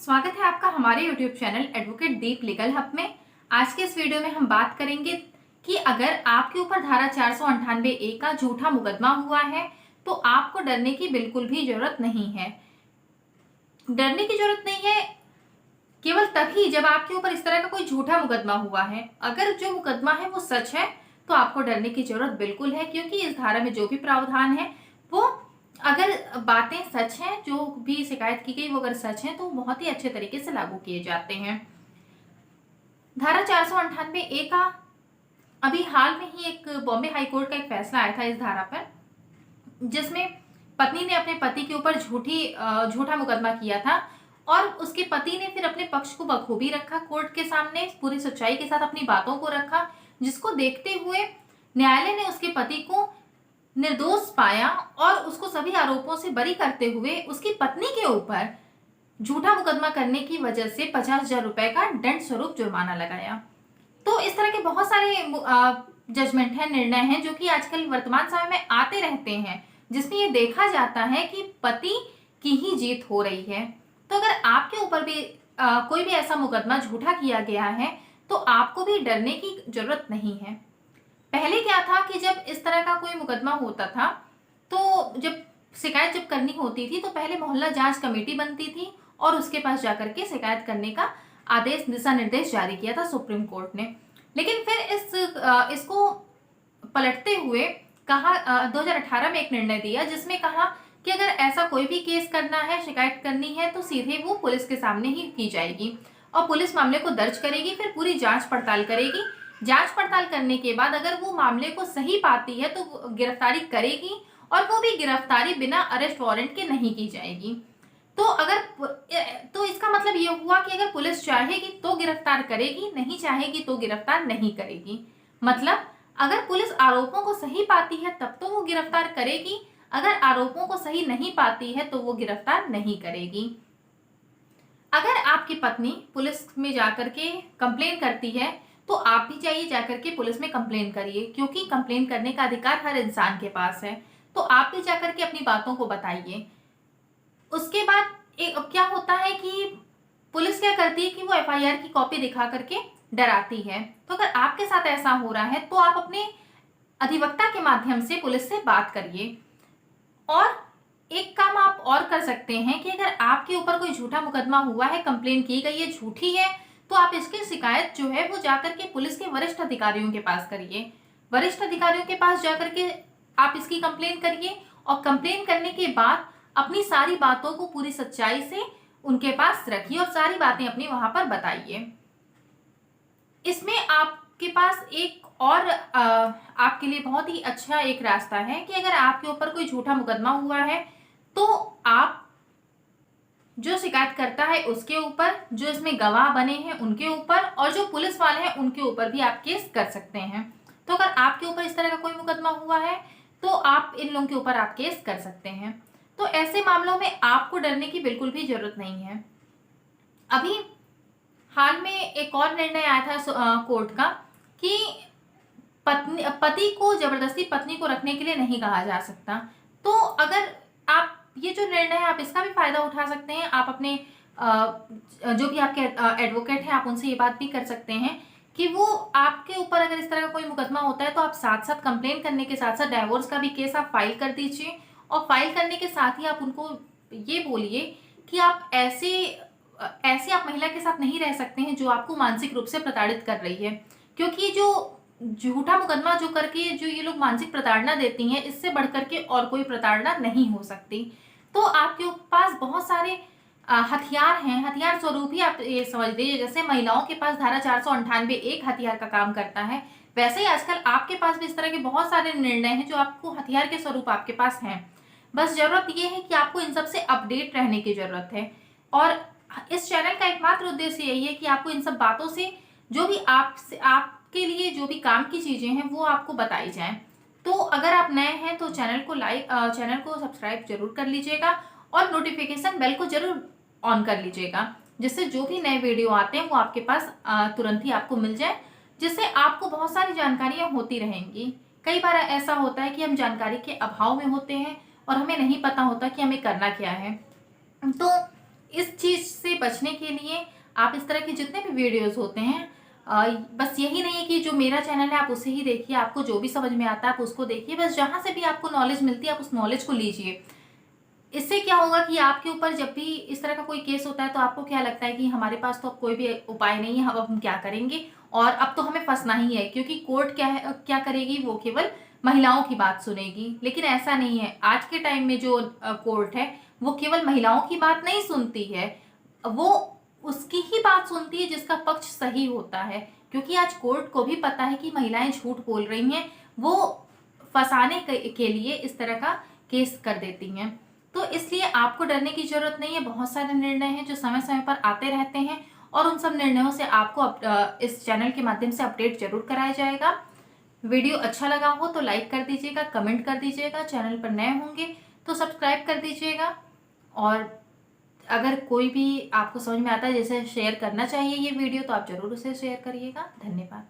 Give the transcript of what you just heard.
स्वागत है आपका हमारे YouTube चैनल एडवोकेट दीप लीगल हब में। आज के इस वीडियो में हम बात करेंगे कि अगर आपके ऊपर धारा 498A का झूठा मुकदमा हुआ है तो आपको डरने की बिल्कुल भी जरूरत नहीं है। डरने की जरूरत नहीं है केवल तभी जब आपके ऊपर इस तरह का कोई झूठा मुकदमा हुआ है। अगर जो मुकदमा है वो सच है तो आपको डरने की जरूरत बिल्कुल है, क्योंकि इस धारा में जो भी प्रावधान है वो अगर बातें सच हैं, जो भी शिकायत की गई वो अगर सच है तो बहुत ही अच्छे तरीके से लागू किए जाते हैं। धारा 498A का अभी हाल में ही एक बॉम्बे हाई कोर्ट का एक फैसला आया था इस धारा पर, जिसमें पत्नी ने अपने पति के ऊपर झूठा मुकदमा किया था और उसके पति ने फिर अपने पक्ष को बखूबी रखा, कोर्ट के सामने पूरी सच्चाई के साथ अपनी बातों को रखा, जिसको देखते हुए न्यायालय ने उसके पति को निर्दोष पाया और उसको सभी आरोपों से बरी करते हुए उसकी पत्नी के ऊपर झूठा मुकदमा करने की वजह से 50,000 रुपए का दंड स्वरूप जुर्माना लगाया। तो इस तरह के बहुत सारे जजमेंट है, निर्णय हैं जो कि आजकल वर्तमान समय में आते रहते हैं, जिसमें ये देखा जाता है कि पति की ही जीत हो रही है। तो अगर आपके ऊपर भी कोई भी ऐसा मुकदमा झूठा किया गया है तो आपको भी डरने की जरूरत नहीं है। पहले क्या था कि जब इस तरह का कोई मुकदमा होता था तो जब शिकायत करनी होती थी तो पहले मोहल्ला जांच कमेटी बनती थी और उसके पास जाकर के शिकायत करने का आदेश, दिशा निर्देश जारी किया था सुप्रीम कोर्ट ने। लेकिन फिर इसको पलटते हुए कहा 2018 में एक निर्णय दिया जिसमें कहा कि अगर ऐसा कोई भी केस करना है, शिकायत करनी है तो सीधे वो पुलिस के सामने ही की जाएगी और पुलिस मामले को दर्ज करेगी, फिर पूरी जांच पड़ताल करेगी। जांच पड़ताल करने के बाद अगर वो मामले को सही पाती है तो गिरफ्तारी करेगी और वो भी गिरफ्तारी बिना अरेस्ट वारंट के नहीं की जाएगी। तो इसका मतलब ये हुआ कि अगर पुलिस चाहेगी तो गिरफ्तार करेगी, नहीं चाहेगी तो गिरफ्तार नहीं करेगी। मतलब अगर पुलिस आरोपों को सही पाती है तब तो वो गिरफ्तार करेगी, अगर आरोपों को सही नहीं पाती है तो वो गिरफ्तार नहीं करेगी। अगर आपकी पत्नी पुलिस में जाकर के कंप्लेन करती है तो आप भी जाइए, जाकर के पुलिस में कंप्लेन करिए, क्योंकि कंप्लेन करने का अधिकार हर इंसान के पास है। तो आप भी जाकर के अपनी बातों को बताइए। उसके बाद अब क्या होता है कि पुलिस क्या करती है कि वो एफआईआर की कॉपी दिखा करके डराती है। तो अगर आपके साथ ऐसा हो रहा है तो आप अपने अधिवक्ता के माध्यम से पुलिस से बात करिए। और एक काम आप और कर सकते हैं कि अगर आपके ऊपर कोई झूठा मुकदमा हुआ है, कंप्लेन की गई है, झूठी है, तो आप इसकी शिकायत जो है वो जाकर के पुलिस के वरिष्ठ अधिकारियों के पास करिए। वरिष्ठ अधिकारियों के पास जाकर के आप इसकी कंप्लेन करिए और कंप्लेन करने के बाद अपनी सारी बातों को पूरी सच्चाई से उनके पास रखिए और सारी बातें अपनी वहां पर बताइए। इसमें आपके पास एक और आपके लिए बहुत ही अच्छा एक रास्ता है कि अगर आपके ऊपर कोई झूठा मुकदमा हुआ है तो आप जो शिकायत करता है उसके ऊपर, जो इसमें गवाह बने हैं उनके ऊपर और जो पुलिस वाले हैं उनके ऊपर भी आप केस कर सकते हैं। तो अगर आपके ऊपर इस तरह का कोई मुकदमा हुआ है तो आप इन लोगों के ऊपर आप केस कर सकते हैं। तो ऐसे मामलों में आपको डरने की बिल्कुल भी जरूरत नहीं है। अभी हाल में एक और निर्णय आया था कोर्ट का कि पति को जबरदस्ती पत्नी को रखने के लिए नहीं कहा जा सकता। तो अगर आप ये जो निर्णय है आप इसका भी फायदा उठा सकते हैं। आप अपने जो भी आपके एडवोकेट हैं आप उनसे ये बात भी कर सकते हैं कि वो आपके ऊपर अगर इस तरह का कोई मुकदमा होता है तो आप साथ साथ कंप्लेन करने के साथ साथ डाइवोर्स का भी केस आप फाइल कर दीजिए और फाइल करने के साथ ही आप उनको ये बोलिए कि आप ऐसे आप महिला के साथ नहीं रह सकते हैं जो आपको मानसिक रूप से प्रताड़ित कर रही है, क्योंकि जो झूठा मुकदमा जो करके जो ये लोग मानसिक प्रताड़ना देती हैं इससे बढ़कर के और कोई प्रताड़ना नहीं हो सकती। तो आपके पास बहुत सारे हथियार हैं, हथियार स्वरूप ही आप ये समझ लीजिए। जैसे महिलाओं के पास धारा 498 एक हथियार का काम करता है, वैसे ही आजकल आपके पास भी इस तरह के बहुत सारे निर्णय हैं जो आपको हथियार के स्वरूप आपके पास हैं। बस जरूरत ये है कि आपको इन सब से अपडेट रहने की जरूरत है। और इस चैनल का एकमात्र उद्देश्य यही है कि आपको इन सब बातों से जो भी आपके लिए जो भी काम की चीजें हैं वो आपको बताई जाएं। तो अगर आप नए हैं तो चैनल को सब्सक्राइब जरूर कर लीजिएगा और नोटिफिकेशन बेल को जरूर ऑन कर लीजिएगा, जिससे जो भी नए वीडियो आते हैं वो आपके पास तुरंत ही आपको मिल जाए, जिससे आपको बहुत सारी जानकारियां होती रहेंगी। कई बार ऐसा होता है कि हम जानकारी के अभाव में होते हैं और हमें नहीं पता होता कि हमें करना क्या है। तो इस चीज़ से बचने के लिए आप इस तरह के जितने भी वीडियोस होते हैं, बस यही नहीं है कि जो मेरा चैनल है आप उसे ही देखिए, आपको जो भी समझ में आता है आप उसको देखिए, बस जहाँ से भी आपको नॉलेज मिलती है आप उस नॉलेज को लीजिए। इससे क्या होगा कि आपके ऊपर जब भी इस तरह का कोई केस होता है तो आपको क्या लगता है कि हमारे पास तो अब कोई भी उपाय नहीं है, अब हम क्या करेंगे, और अब तो हमें फंसना ही है, क्योंकि कोर्ट क्या है, क्या करेगी, वो केवल महिलाओं की बात सुनेगी। लेकिन ऐसा नहीं है, आज के टाइम में जो कोर्ट है वो केवल महिलाओं की बात नहीं सुनती है, वो उसकी ही बात सुनती है जिसका पक्ष सही होता है। क्योंकि आज कोर्ट को भी पता है कि महिलाएं झूठ बोल रही हैं, वो फंसाने के लिए इस तरह का केस कर देती हैं। तो इसलिए आपको डरने की जरूरत नहीं है। बहुत सारे निर्णय हैं जो समय समय पर आते रहते हैं, और उन सब निर्णयों से आपको इस चैनल के माध्यम से अपडेट जरूर कराया जाएगा। वीडियो अच्छा लगा हो तो लाइक कर दीजिएगा, कमेंट कर दीजिएगा, चैनल पर नए होंगे तो सब्सक्राइब कर दीजिएगा। और अगर कोई भी आपको समझ में आता है जैसे शेयर करना चाहिए ये वीडियो, तो आप जरूर उसे शेयर करिएगा। धन्यवाद।